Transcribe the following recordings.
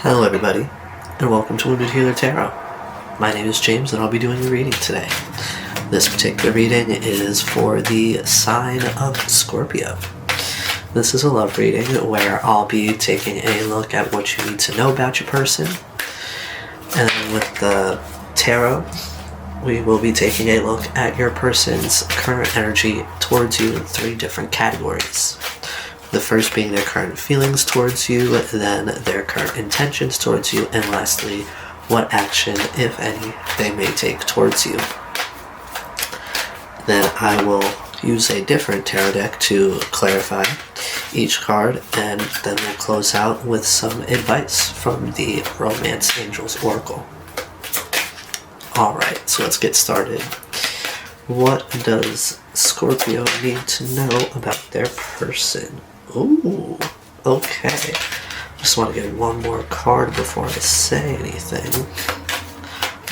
Hello everybody, and welcome to Wounded Healer Tarot. My name is James and I'll be doing a reading today. This particular reading is for the sign of Scorpio. This is a love reading where I'll be taking a look at what you need to know about your person. And then with the tarot, we will be taking a look at your person's current energy towards you in 3 different categories. The first being their current feelings towards you, then their current intentions towards you, and lastly, what action, if any, they may take towards you. Then I will use a different tarot deck to clarify each card, and then we'll close out with some advice from the Romance Angels Oracle. Alright, so let's get started. What does Scorpio need to know about their person? Ooh, okay. Just want to get one more card before I say anything.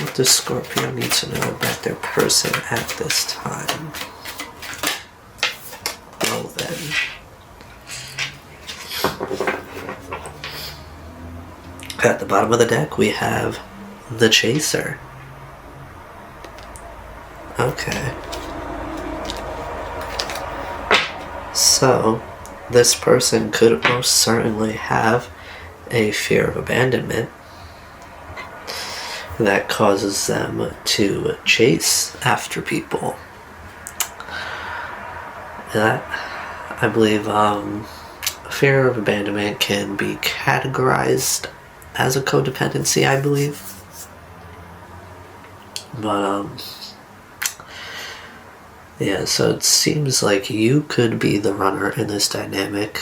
What does Scorpio need to know about their person at this time? Well then. At the bottom of the deck we have the Chaser. Okay. So, this person could most certainly have a fear of abandonment that causes them to chase after people. That, I believe, fear of abandonment can be categorized as a codependency, I believe. But, yeah, so it seems like you could be the runner in this dynamic.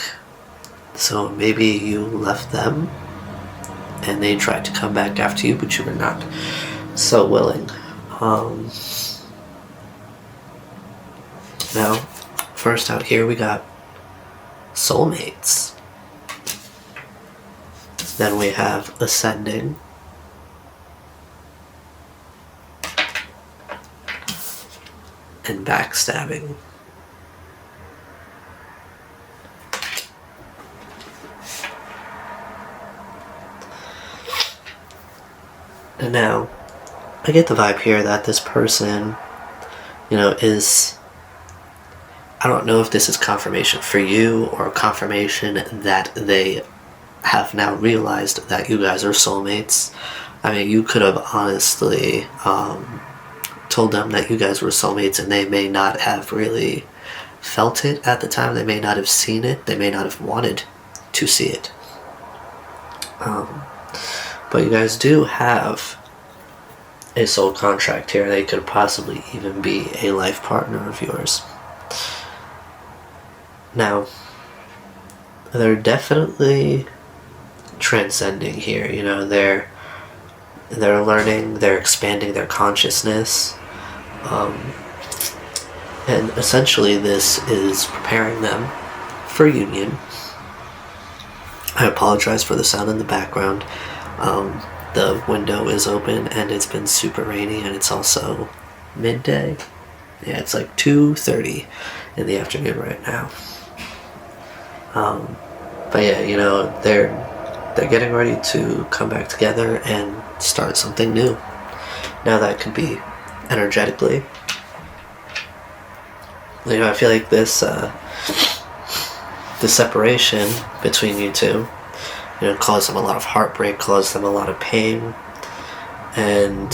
So maybe you left them and they tried to come back after you, but you were not so willing. Now, first out here we got soulmates. Then we have ascending. And backstabbing. And now, I get the vibe here that this person, is... I don't know if this is confirmation for you or confirmation that they have now realized that you guys are soulmates. I mean, you could have honestly... told them that you guys were soulmates and they may not have really felt it at the time. They may not have seen it. They may not have wanted to see it. But you guys do have a soul contract here. They could possibly even be a life partner of yours. Now, they're definitely transcending here. They're learning, they're expanding their consciousness. And essentially this is preparing them for union. I apologize for the sound in the background. The window is open and it's been super rainy and it's also midday. Yeah, it's like 2:30 in the afternoon right now. But yeah, they're getting ready to come back together and start something new. Now that could be energetically. I feel like this the separation between you two, caused them a lot of heartbreak, caused them a lot of pain. And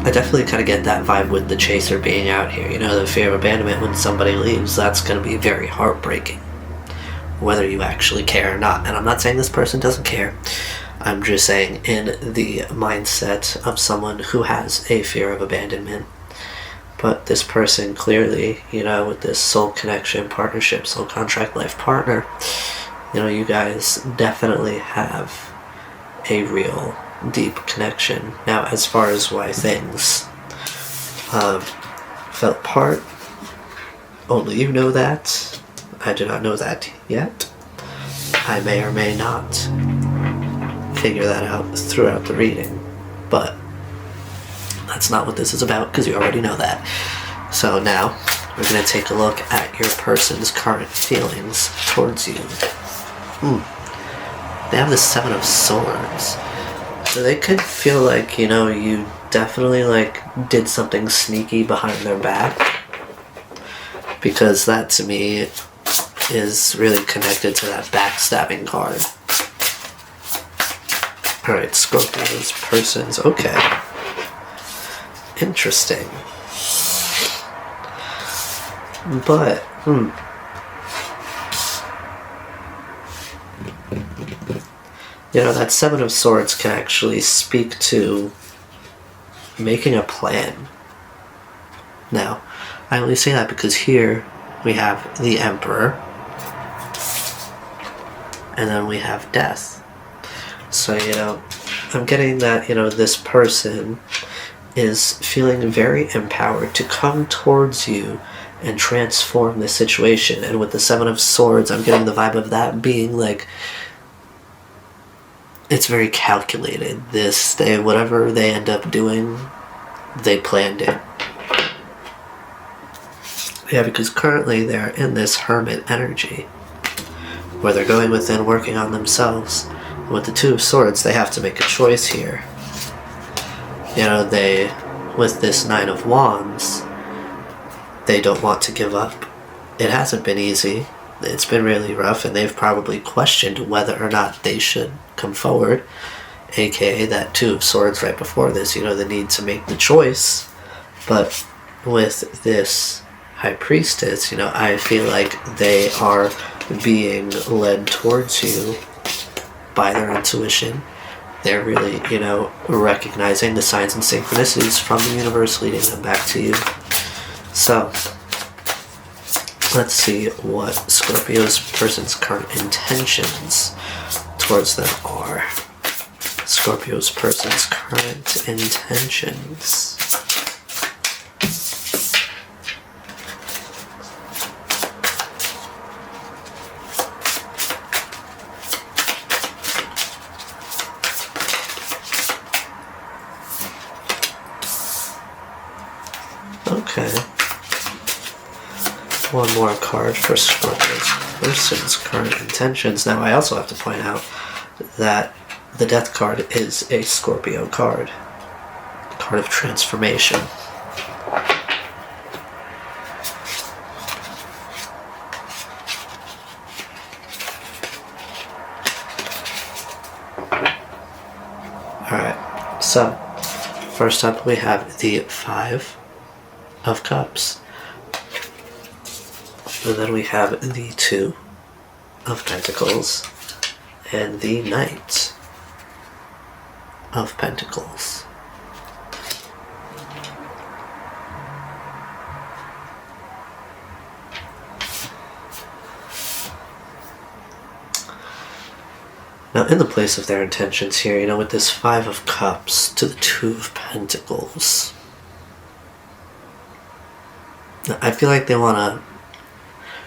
I definitely kind of get that vibe with the Chaser being out here. The fear of abandonment when somebody leaves, that's going to be very heartbreaking. Whether you actually care or not. And I'm not saying this person doesn't care. I'm just saying in the mindset of someone who has a fear of abandonment. But this person clearly, with this soul connection, partnership, soul contract, life partner, you guys definitely have a real deep connection. Now, as far as why things fell apart, only you know that. I do not know that yet. I may or may not figure that out throughout the reading, but that's not what this is about because you already know that. So now we're going to take a look at your person's current feelings towards you. they have the Seven of Swords. So they could feel like, you definitely like did something sneaky behind their back. Because that to me is really connected to that backstabbing card. Alright, Scorpio's persons. Okay. Interesting. But, that Seven of Swords can actually speak to making a plan. Now, I only say that because here we have the Emperor, and then we have Death. So, I'm getting that, this person is feeling very empowered to come towards you and transform the situation. And with the Seven of Swords, I'm getting the vibe of that being like, it's very calculated. Whatever they end up doing, they planned it. Yeah, because currently they're in this hermit energy where they're going within, working on themselves. And with the Two of Swords, they have to make a choice here. With this Nine of Wands, they don't want to give up. It hasn't been easy. It's been really rough, and they've probably questioned whether or not they should come forward, aka that Two of Swords right before this, the need to make the choice. But with this High Priestess, I feel like they are being led towards you by their intuition. They're really, recognizing the signs and synchronicities from the universe leading them back to you. So, let's see what Scorpio's person's current intentions towards them are. Scorpio's person's current intentions. Okay. One more card for Scorpio's person's current intentions. Now, I also have to point out that the Death card is a Scorpio card. Card of transformation. Alright, so first up we have the Five of Cups. And then we have the Two of Pentacles and the Knight of Pentacles. Now, in the place of their intentions here, with this Five of Cups to the Two of Pentacles, I feel like they want to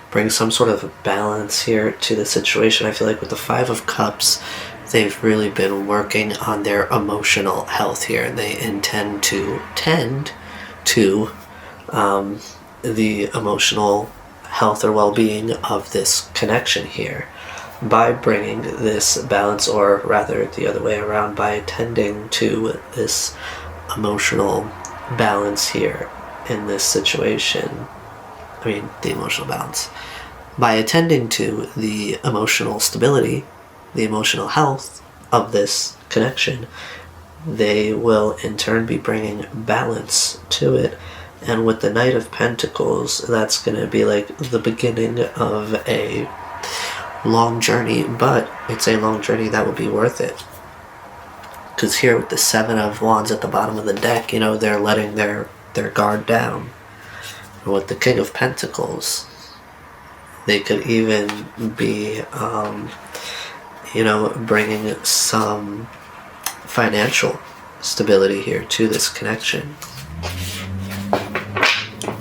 bring some sort of balance here to the situation. I feel like with the Five of Cups, they've really been working on their emotional health here, and they intend to tend to the emotional health or well-being of this connection here by bringing this balance, or rather the other way around, by tending to this emotional balance here in this situation. The emotional balance. By attending to the emotional stability, the emotional health of this connection, they will in turn be bringing balance to it. And with the Knight of Pentacles, that's going to be like the beginning of a long journey, but it's a long journey that will be worth it. Because here with the Seven of Wands at the bottom of the deck, they're letting their guard down. And with the King of Pentacles, they could even be, bringing some financial stability here to this connection.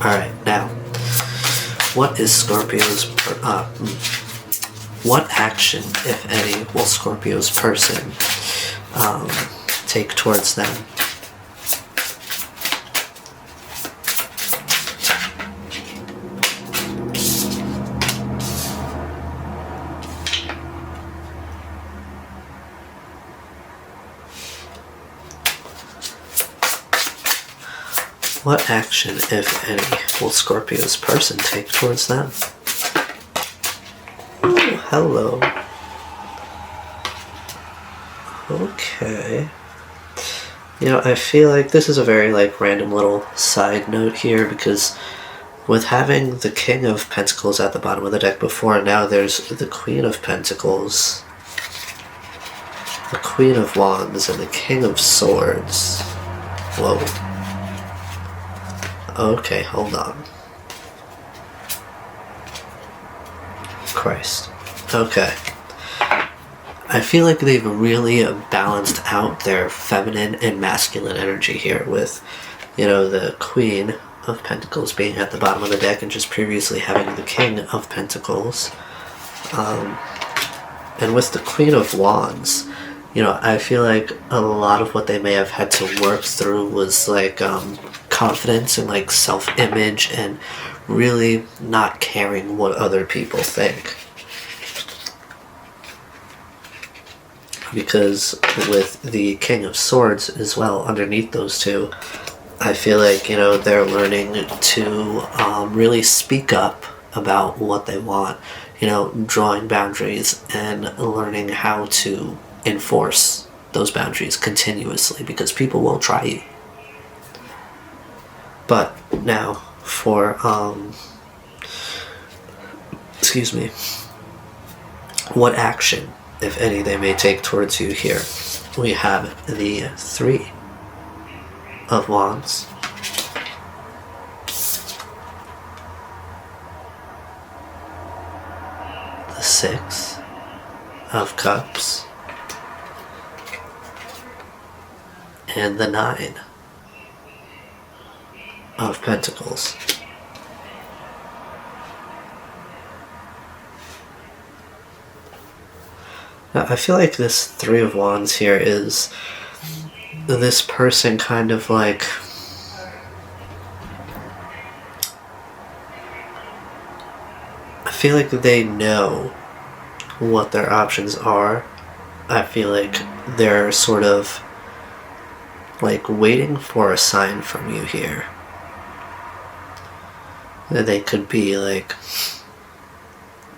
Alright, now, what is Scorpio's... what action, if any, will Scorpio's person take towards them? What action, if any, will Scorpio's person take towards them? Ooh, hello. Okay. You know, I feel like this is a very, like, random little side note here, because with having the King of Pentacles at the bottom of the deck before, now there's the Queen of Pentacles, the Queen of Wands, and the King of Swords. Whoa. Okay, hold on. Christ. Okay. I feel like they've really balanced out their feminine and masculine energy here with, you know, the Queen of Pentacles being at the bottom of the deck and just previously having the King of Pentacles. And with the Queen of Wands, you know, I feel like a lot of what they may have had to work through was like confidence and like self-image and really not caring what other people think. Because with the King of Swords as well, underneath those two, I feel like, you know, they're learning to really speak up about what they want, you know, drawing boundaries and learning how to enforce those boundaries continuously, because people will try you. But now for, excuse me, what action, if any, they may take towards you here? We have the Three of Wands, the Six of Cups, and the Nine of Pentacles. Now, I feel like this Three of Wands here is this person kind of like I feel like they know what their options are. I feel like they're sort of like waiting for a sign from you here. That they could be like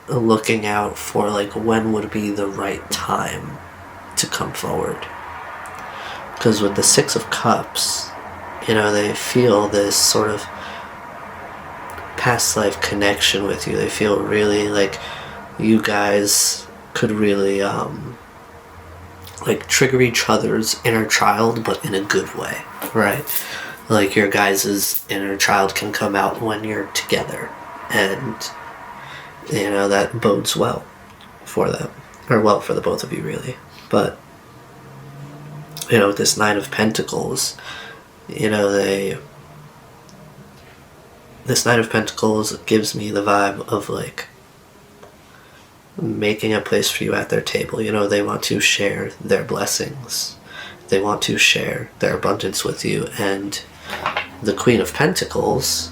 looking out for like when would be the right time to come forward. Because with the Six of Cups, you know, they feel this sort of past life connection with you. They feel really like you guys could really like trigger each other's inner child, but in a good way, right? Like your guys' inner child can come out when you're together, and you know, that bodes well for them, or well for the both of you really. But you know, with this Nine of Pentacles, you know, this Nine of Pentacles gives me the vibe of like making a place for you at their table. You know, they want to share their blessings, they want to share their abundance with you. And the Queen of Pentacles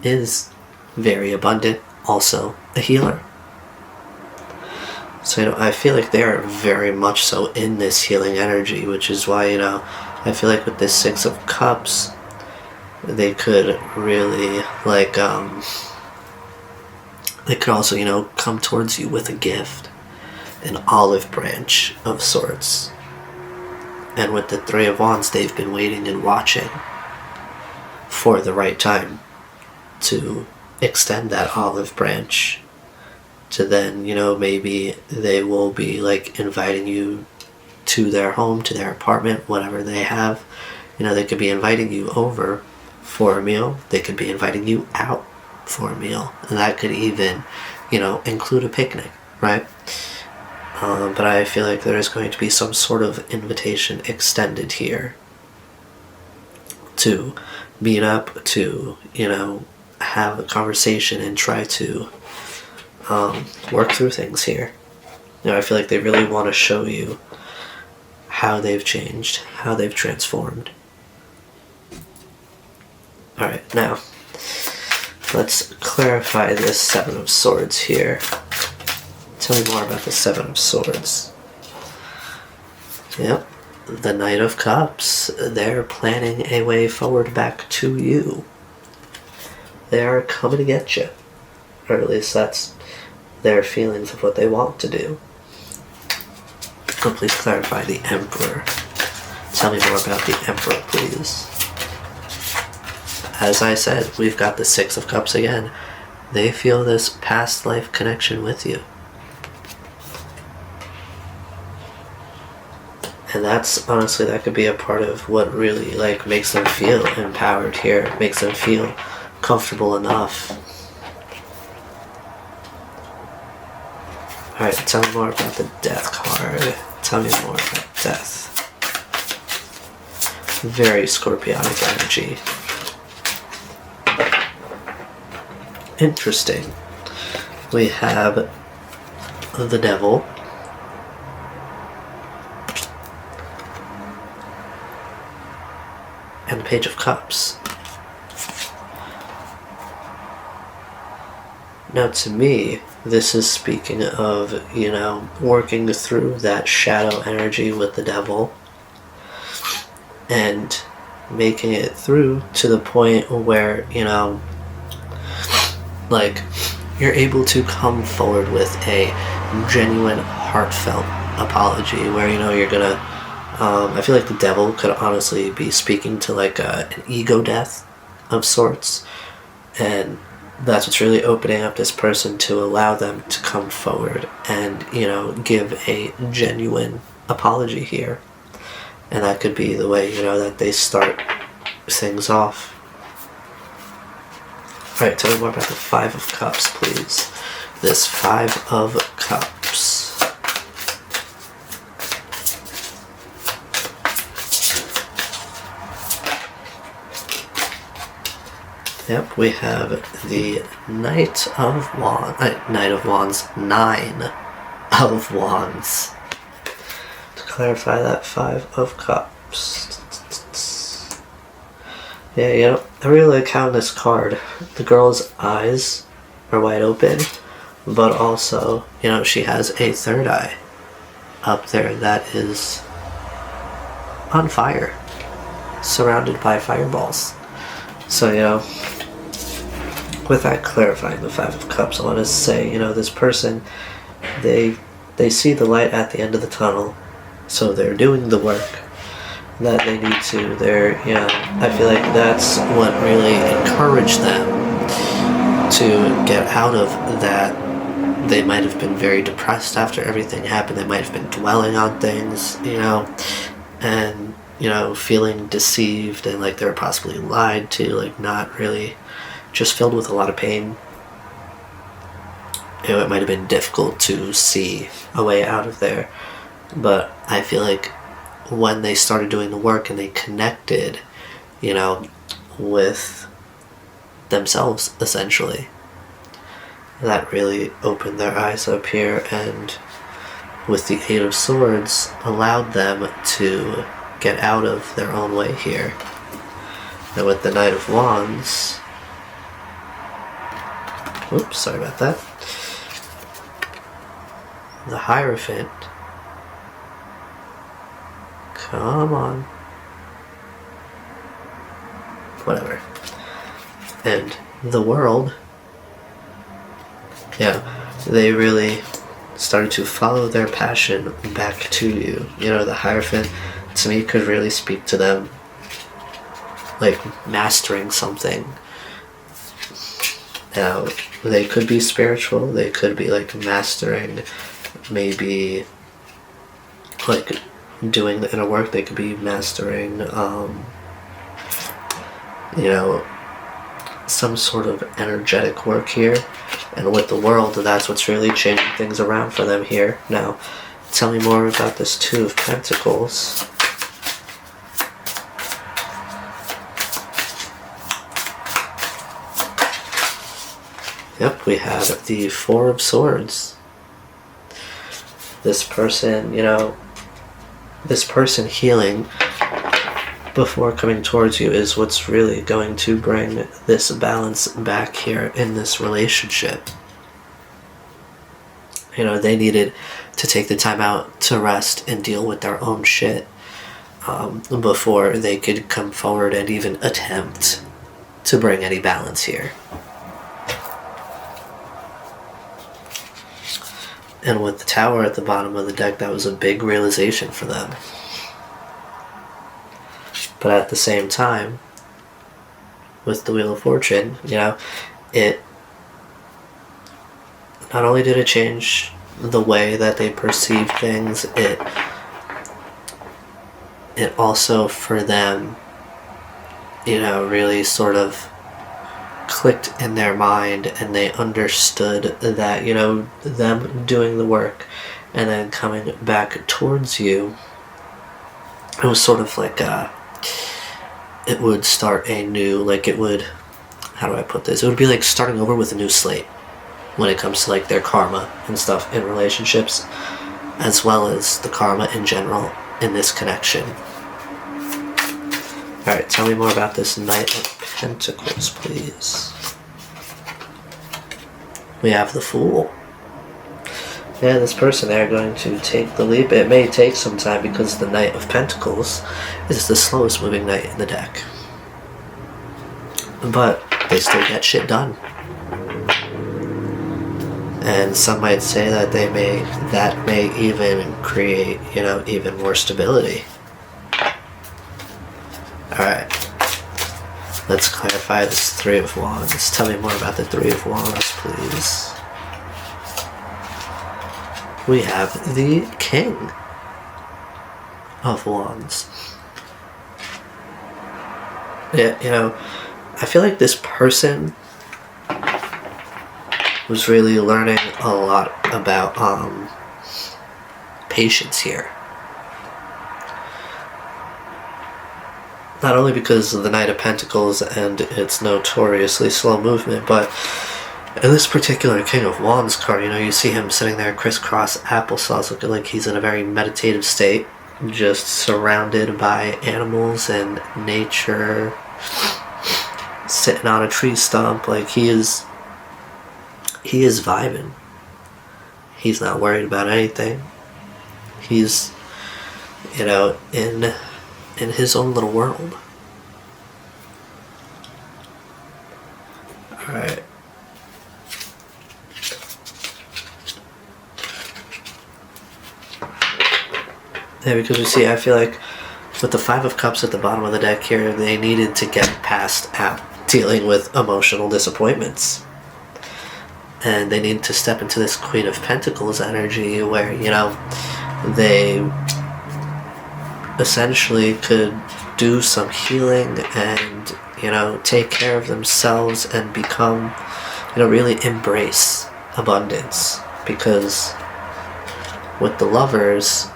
is very abundant, also a healer. So, you know, I feel like they're very much so in this healing energy, which is why, you know, I feel like with this Six of Cups, they could really, like, they could also, you know, come towards you with a gift, an olive branch of sorts. And with the Three of Wands, they've been waiting and watching for the right time to extend that olive branch to then, you know, maybe they will be like inviting you to their home, to their apartment, whatever they have. You know, they could be inviting you over for a meal. They could be inviting you out for a meal. And that could even, you know, include a picnic, right? But I feel like there is going to be some sort of invitation extended here to meet up, to, you know, have a conversation and try to work through things here. You know, I feel like they really want to show you how they've changed, how they've transformed. Alright, now, let's clarify this Seven of Swords here. Tell me more about the Seven of Swords. Yep, the Knight of Cups, they're planning a way forward back to you. They are coming to get you. Or at least that's their feelings of what they want to do. Oh, please clarify the Emperor. Tell me more about the Emperor, please. As I said, we've got the Six of Cups again. They feel this past life connection with you. And that's, honestly, that could be a part of what really, like, makes them feel empowered here. Makes them feel comfortable enough. Alright, tell me more about the Death card. Tell me more about death. Very Scorpionic energy. Interesting. We have the Devil. And the Page of Cups. Now, to me, this is speaking of, you know, working through that shadow energy with the Devil and making it through to the point where, you know, like, you're able to come forward with a genuine, heartfelt apology where, you know, you're gonna, I feel like the Devil could honestly be speaking to, like, an ego death of sorts, and that's what's really opening up this person to allow them to come forward and, you know, give a genuine apology here. And that could be the way, you know, that they start things off. Alright, tell me more about the Five of Cups, please. This Five of Cups. Yep, we have the Knight of Wands. Knight of Wands. 9 of Wands. To clarify that, Five of Cups. Yeah, you know, I really like how in this card, the girl's eyes are wide open, but also, you know, she has a third eye up there that is on fire, surrounded by fireballs. So, you know, with that clarifying the Five of Cups, I want to say, you know, this person, they see the light at the end of the tunnel, so they're doing the work that they need to. They're, you know, I feel like that's what really encouraged them to get out of that. They might have been very depressed after everything happened. They might have been dwelling on things, you know, and, you know, feeling deceived and like they were possibly lied to, like not really, just filled with a lot of pain. You know, it might have been difficult to see a way out of there, but I feel like when they started doing the work and they connected, you know, with themselves, essentially, that really opened their eyes up here, and with the Eight of Swords, allowed them to get out of their own way here. And with the Knight of Wands, oops, sorry about that, the Hierophant, come on, whatever, and the World, yeah, they really started to follow their passion back to you. You know, the Hierophant, to me, could really speak to them like mastering something. Now, they could be spiritual, they could be like mastering, maybe like doing the inner work, they could be mastering, you know, some sort of energetic work here. And with the World, that's what's really changing things around for them here. Now, tell me more about this Two of Pentacles. Yep, we have the Four of Swords. This person, you know, this person healing before coming towards you is what's really going to bring this balance back here in this relationship. You know, they needed to take the time out to rest and deal with their own shit. before they could come forward and even attempt to bring any balance here. And with the Tower at the bottom of the deck, that was a big realization for them. But at the same time, with the Wheel of Fortune, it not only did it change the way that they perceive things, it also for them, really sort of clicked in their mind, and they understood that, them doing the work and then coming back towards you, it was sort of like it would start a new, how do I put this? It would be like starting over with a new slate when it comes to like their karma and stuff in relationships, as well as the karma in general in this connection. Alright, tell me more about this Knight of Pentacles, please. We have the Fool. Yeah, this person, they're going to take the leap. It may take some time because the Knight of Pentacles is the slowest moving knight in the deck. But they still get shit done. And some might say that that may even create, even more stability. Alright. Let's clarify this Three of Wands. Tell me more about the Three of Wands, please. We have the King of Wands. Yeah, I feel like this person was really learning a lot about patience here. Not only because of the Knight of Pentacles and its notoriously slow movement, but in this particular King of Wands card, you see him sitting there crisscross applesauce, looking like he's in a very meditative state, just surrounded by animals and nature, sitting on a tree stump. Like he is vibing. He's not worried about anything. He's, in his own little world. Alright. Yeah, because you see, I feel like with the Five of Cups at the bottom of the deck here, they needed to get past dealing with emotional disappointments. And they need to step into this Queen of Pentacles energy where, they essentially could do some healing and, take care of themselves and become, really embrace abundance. Because with the Lovers,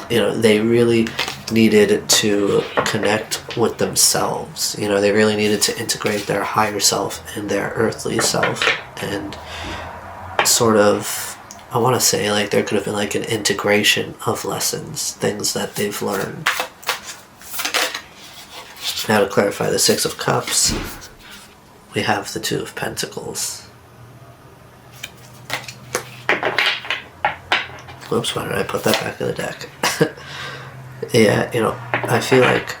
they really needed to connect with themselves. They really needed to integrate their higher self and their earthly self, and sort of, I want to say, like, there could have been like an integration of lessons, things that they've learned. Now to clarify the Six of Cups, we have the Two of Pentacles. Whoops, why did I put that back in the deck? Yeah, I feel like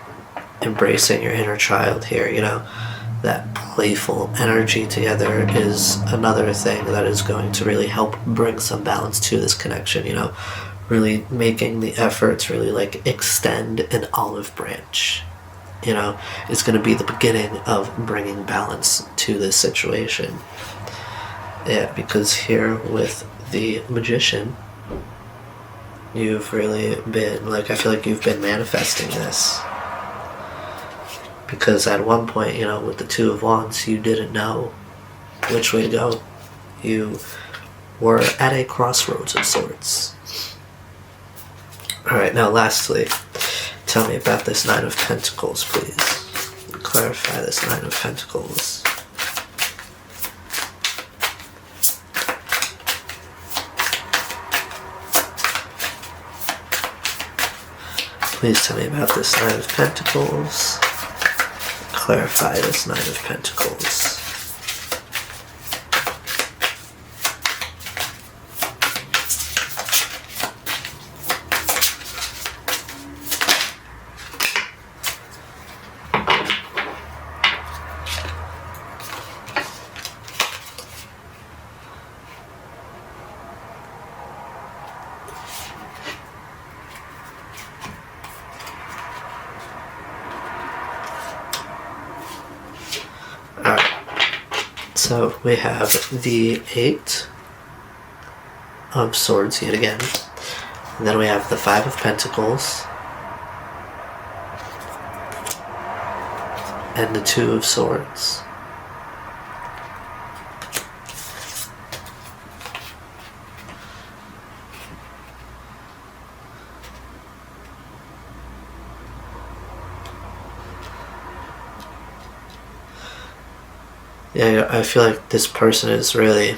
embracing your inner child here, that playful energy together is another thing that is going to really help bring some balance to this connection, really making the efforts really like extend an olive branch. It's going to be the beginning of bringing balance to this situation. Yeah, because here with the Magician, you've really been, I feel like you've been manifesting this. Because at one point, with the Two of Wands, you didn't know which way to go. You were at a crossroads of sorts. Alright, now lastly, tell me about this Nine of Pentacles, please. Clarify this Nine of Pentacles. Please tell me about this Nine of Pentacles. Clarify this Nine of Pentacles. So we have the Eight of Swords yet again. And then we have the Five of Pentacles. And the Two of Swords. Yeah, I feel like this person is really,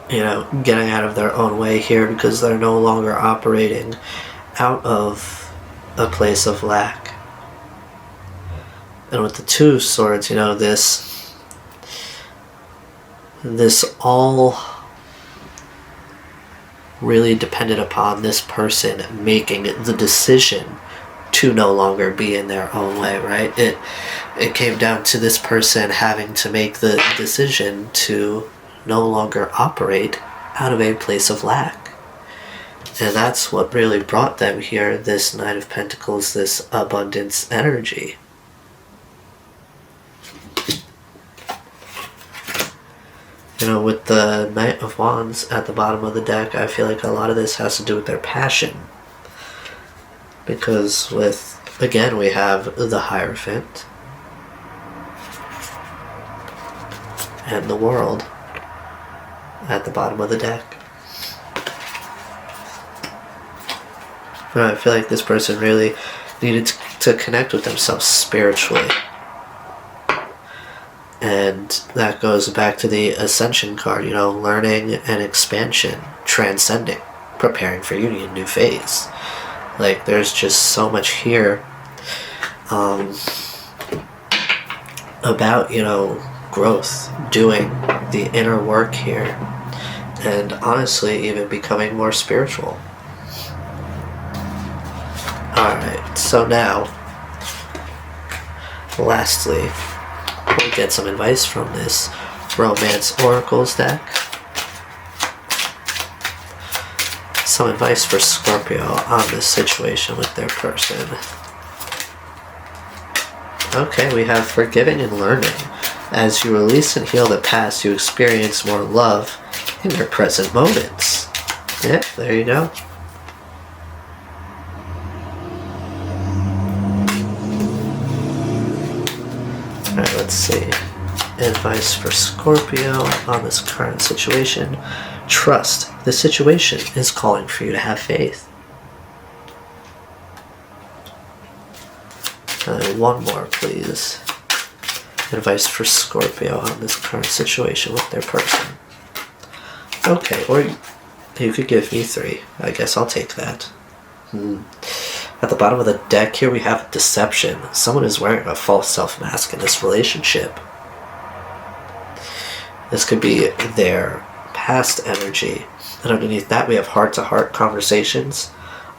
getting out of their own way here because they're no longer operating out of a place of lack. And with the Two of Swords, this all really depended upon this person making the decision to no longer be in their own way, right? It came down to this person having to make the decision to no longer operate out of a place of lack. And that's what really brought them here, this Knight of Pentacles, this abundance energy. With the Knight of Wands at the bottom of the deck, I feel like a lot of this has to do with their passion. Because again, we have the Hierophant and the World at the bottom of the deck. I feel like this person really needed to connect with themselves spiritually. And that goes back to the Ascension card, learning and expansion, transcending, preparing for union, new phase. Like, there's just so much here about, growth, doing the inner work here, and honestly, even becoming more spiritual. Alright, so now, lastly, we'll get some advice from this Romance Oracles deck. Some advice for Scorpio on this situation with their person. Okay, we have forgiving and learning. As you release and heal the past, you experience more love in your present moments. Yeah, there you go. Alright, let's see. Advice for Scorpio on this current situation. Trust. The situation is calling for you to have faith. One more, please. Advice for Scorpio on this current situation with their person. Okay, or you could give me 3. I guess I'll take that. At the bottom of the deck here we have deception. Someone is wearing a false self-mask in this relationship. This could be their past energy. And underneath that we have heart-to-heart conversations.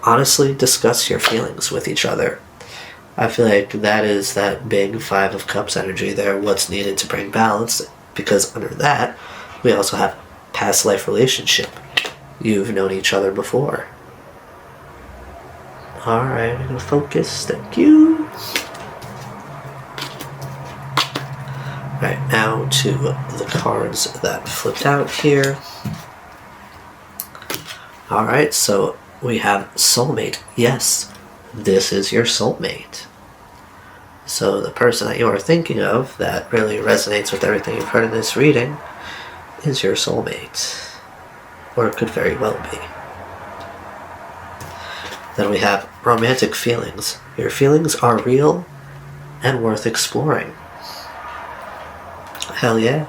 Honestly, discuss your feelings with each other. I feel like that is that big Five of Cups energy there, what's needed to bring balance, because under that, we also have past life relationship. You've known each other before. Alright, I'm going to focus, thank you. Alright, now to the cards that flipped out here. Alright, so we have soulmate. Yes, this is your soulmate. So the person that you are thinking of that really resonates with everything you've heard in this reading is your soulmate. Or it could very well be. Then we have romantic feelings. Your feelings are real and worth exploring. Hell yeah.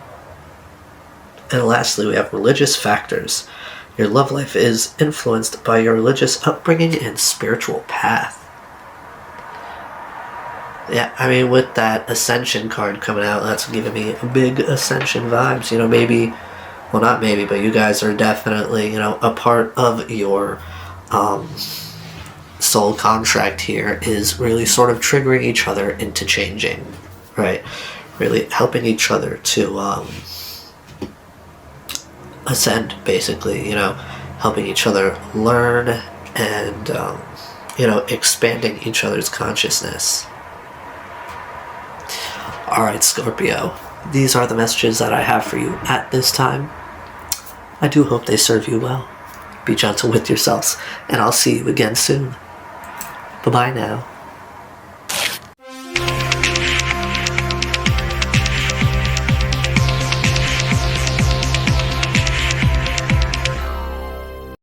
And lastly, we have religious factors. Your love life is influenced by your religious upbringing and spiritual path. Yeah, I mean, with that Ascension card coming out, that's giving me big Ascension vibes. Maybe, well, not maybe, but you guys are definitely, a part of your soul contract here is really sort of triggering each other into changing, right? Really helping each other to ascend, basically, helping each other learn and, expanding each other's consciousness. Alright, Scorpio, these are the messages that I have for you at this time. I do hope they serve you well. Be gentle with yourselves, and I'll see you again soon. Bye-bye now.